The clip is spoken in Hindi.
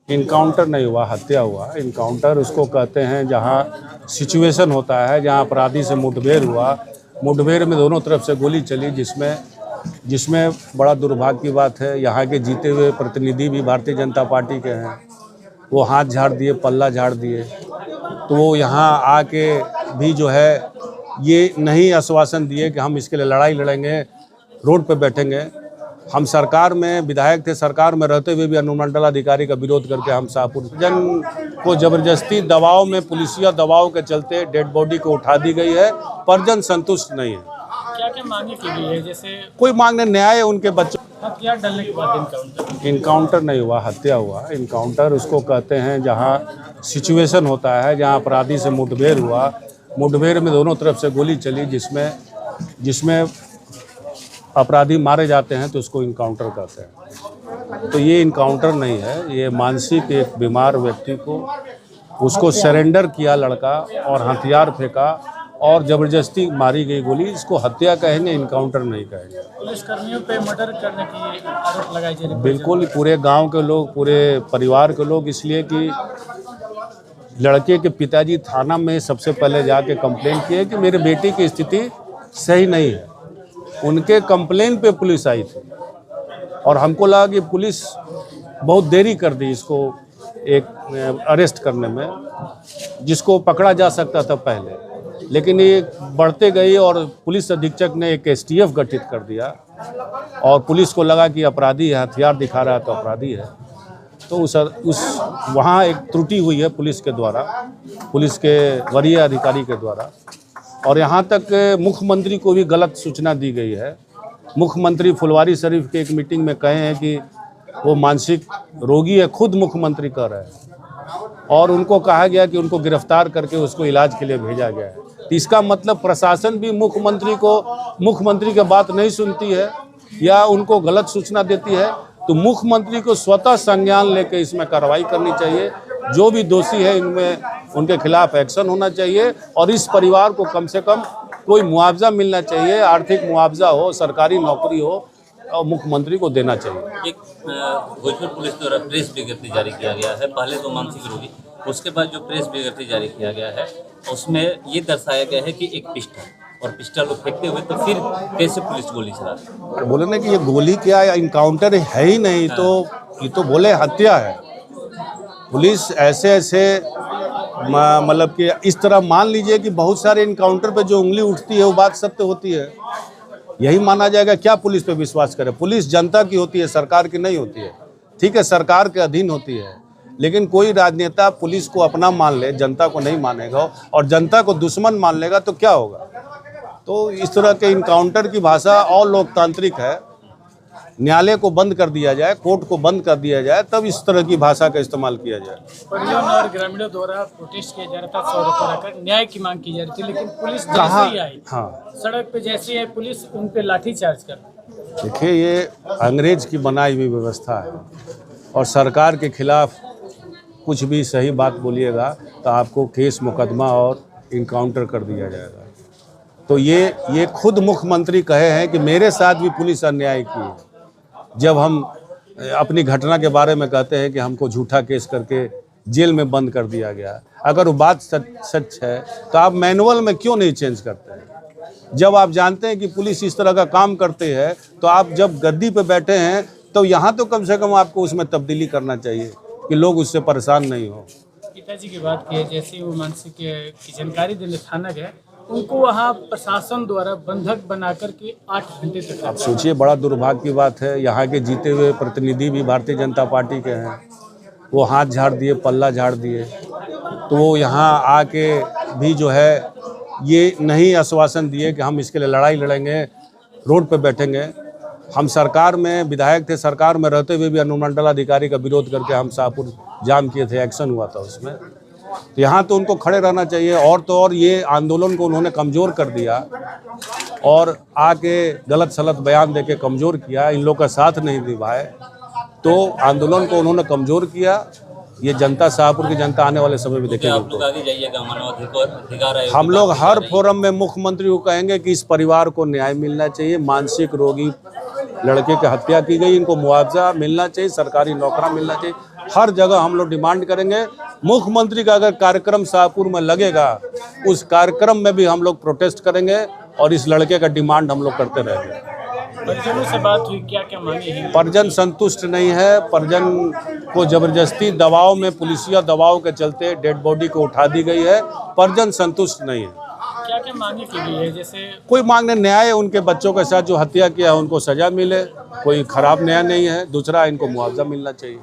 इनकाउंटर नहीं हुआ, हत्या हुआ। इनकाउंटर उसको कहते हैं जहां सिचुएशन होता है, जहां अपराधी से मुठभेड़ हुआ, मुठभेड़ में दोनों तरफ से गोली चली, जिसमें बड़ा दुर्भाग्य की बात है यहाँ के जीते हुए प्रतिनिधि भी भारतीय जनता पार्टी के हैं। वो हाथ झाड़ दिए, पल्ला झाड़ दिए। तो वो यहाँ आके भी जो है ये नहीं आश्वासन दिए कि हम इसके लिए लड़ाई लड़ेंगे, रोड पे बैठेंगे। हम सरकार में विधायक थे, सरकार में रहते हुए भी अनुमंडलाधिकारी का विरोध करके हम शाहपुर जन को जबरदस्ती दबाव में, पुलिसिया दबाव के चलते डेड बॉडी को उठा दी गई है। परिजन संतुष्ट नहीं है। क्या क्या मांगे की गई है? जैसे कोई मांग नहीं, न्याय उनके बच्चों। हथियार डलने के बाद इनकाउंटर नहीं हुआ, हत्या हुआ। इनकाउंटर उसको कहते हैं जहां सिचुएशन होता है, जहां अपराधी से मुठभेड़ हुआ, मुठभेड़ में दोनों तरफ से गोली चली, जिसमें अपराधी मारे जाते हैं तो उसको इनकाउंटर कहते हैं। तो ये इनकाउंटर नहीं है, ये मानसिक एक बीमार व्यक्ति को उसको सरेंडर किया लड़का और हथियार फेंका और जबरदस्ती मारी गई गोली। इसको हत्या कहेंगे, इनकाउंटर नहीं कहेंगे। पुलिसकर्मियों पे मर्डर करने की आरोप लगाई जा रही है। बिल्कुल, पूरे गांव के लोग, पूरे परिवार के लोग, इसलिए कि लड़के के पिताजी थाना में सबसे पहले जाके कंप्लेंट किए कि मेरे बेटे की स्थिति सही नहीं है। उनके कंप्लेंट पे पुलिस आई थी और हमको लगा कि पुलिस बहुत देरी कर दी इसको एक अरेस्ट करने में, जिसको पकड़ा जा सकता था पहले। लेकिन ये बढ़ते गई और पुलिस अधीक्षक ने एक STF गठित कर दिया और पुलिस को लगा कि अपराधी है, हथियार दिखा रहा है तो अपराधी है। तो उस वहाँ एक त्रुटि हुई है पुलिस के द्वारा, पुलिस के वरीय अधिकारी के द्वारा। और यहाँ तक मुख्यमंत्री को भी गलत सूचना दी गई है। मुख्यमंत्री फुलवारी शरीफ के एक मीटिंग में कहे हैं कि वो मानसिक रोगी है, खुद मुख्यमंत्री कह रहे हैं। और उनको कहा गया कि उनको गिरफ्तार करके उसको इलाज के लिए भेजा गया है। तो इसका मतलब प्रशासन भी मुख्यमंत्री की बात नहीं सुनती है या उनको गलत सूचना देती है। तो मुख्यमंत्री को स्वतः संज्ञान लेकर इसमें कार्रवाई करनी चाहिए। जो भी दोषी है इनमें उनके खिलाफ एक्शन होना चाहिए और इस परिवार को कम से कम कोई मुआवजा मिलना चाहिए, आर्थिक मुआवजा हो, सरकारी नौकरी हो और मुख्यमंत्री को देना चाहिए। एक भोजपुर पुलिस द्वारा प्रेस विज्ञप्ति जारी किया गया है, पहले तो मानसिक रोगी, उसके बाद जो प्रेस विज्ञप्ति जारी किया गया है उसमें ये दर्शाया गया है कि एक पिस्टल फेंकते हुए तो फिर कैसे पुलिस गोली चलाती। बोले ना कि ये गोली क्या है, इनकाउंटर है ही नहीं। तो ये तो बोले हत्या है। पुलिस ऐसे मतलब कि इस तरह मान लीजिए कि बहुत सारे इनकाउंटर पे जो उंगली उठती है वो बात सत्य होती है, यही माना जाएगा। क्या पुलिस पे विश्वास करें? पुलिस जनता की होती है, सरकार की नहीं होती है। ठीक है, सरकार के अधीन होती है, लेकिन कोई राजनेता पुलिस को अपना मान ले, जनता को नहीं मानेगा और जनता को दुश्मन मान लेगा तो क्या होगा? तो इस तरह के इनकाउंटर की भाषा और लोकतांत्रिक है। न्यायालय को बंद कर दिया जाए, कोर्ट को बंद कर दिया जाए, तब इस तरह की भाषा का इस्तेमाल किया जाए। परिजन और ग्रामीणों द्वारा प्रोटेस्ट किया जा रहा था, 100 रुपये रखकर न्याय की मांग की जा रही थी, लेकिन पुलिस जैसे ही आई, सड़क पे जैसे आई पुलिस उन पे लाठीचार्ज कर। देखिए, ये अंग्रेज की बनाई हुई व्यवस्था है और सरकार के खिलाफ कुछ भी सही बात बोलिएगा तो आपको केस मुकदमा और इनकाउंटर कर दिया जाएगा। तो ये खुद मुख्यमंत्री कहे हैं कि मेरे साथ भी पुलिस अन्याय की है। जब हम अपनी घटना के बारे में कहते हैं कि हमको झूठा केस करके जेल में बंद कर दिया गया, अगर वो बात सच है तो आप मैनुअल में क्यों नहीं चेंज करते हैं? जब आप जानते हैं कि पुलिस इस तरह का काम करते हैं तो आप जब गद्दी पे बैठे हैं तो यहाँ तो कम से कम आपको उसमें तब्दीली करना चाहिए कि लोग उससे परेशान नहीं हो। पिताजी की बात की है, जैसे वो मानसिक की जानकारी देने थाना गए, उनको वहाँ प्रशासन द्वारा बंधक बनाकर के 8 घंटे तक। आप सोचिए, बड़ा दुर्भाग्य की बात है। यहाँ के जीते हुए प्रतिनिधि भी भारतीय जनता पार्टी के हैं। वो हाथ झाड़ दिए, पल्ला झाड़ दिए। तो वो यहाँ आके भी जो है ये नहीं आश्वासन दिए कि हम इसके लिए लड़ाई लड़ेंगे, रोड पे बैठेंगे। हम सरकार में विधायक थे, सरकार में रहते हुए भी अनुमंडलाधिकारी का विरोध करके हम शाहपुर जाम किए थे, एक्शन हुआ था उसमें। तो यहाँ तो उनको खड़े रहना चाहिए। और तो और ये आंदोलन को उन्होंने कमज़ोर कर दिया और आके गलत सलत बयान देके कमज़ोर किया, इन लोग का साथ नहीं निभाए तो आंदोलन को उन्होंने कमज़ोर किया। ये जनता, शाहपुर की जनता आने वाले समय में देखेगी। आप लोग आगे जाइएगा, मानवाधिकार है। हम लोग हर फोरम में मुख्यमंत्री को कहेंगे कि इस परिवार को न्याय मिलना चाहिए। मानसिक रोगी लड़के की हत्या की गई, इनको मुआवजा मिलना चाहिए, सरकारी नौकरी मिलना चाहिए। हर जगह हम लोग डिमांड करेंगे। मुख्यमंत्री का अगर कार्यक्रम शाहपुर में लगेगा, उस कार्यक्रम में भी हम लोग प्रोटेस्ट करेंगे और इस लड़के का डिमांड हम लोग करते रहेंगे। परिजनों से बात हुई, क्या क्या मांगे हैं? परिजन संतुष्ट नहीं है। परिजन को जबरदस्ती दबाव में, पुलिसिया दबाव के चलते डेड बॉडी को उठा दी गई है। परिजन संतुष्ट नहीं है। क्या क्या मांगे की गई है? जैसे कोई मांगने न्याय, उनके बच्चों के साथ जो हत्या किया है उनको सजा मिले, कोई खराब न्याय नहीं है। दूसरा, इनको मुआवजा मिलना चाहिए।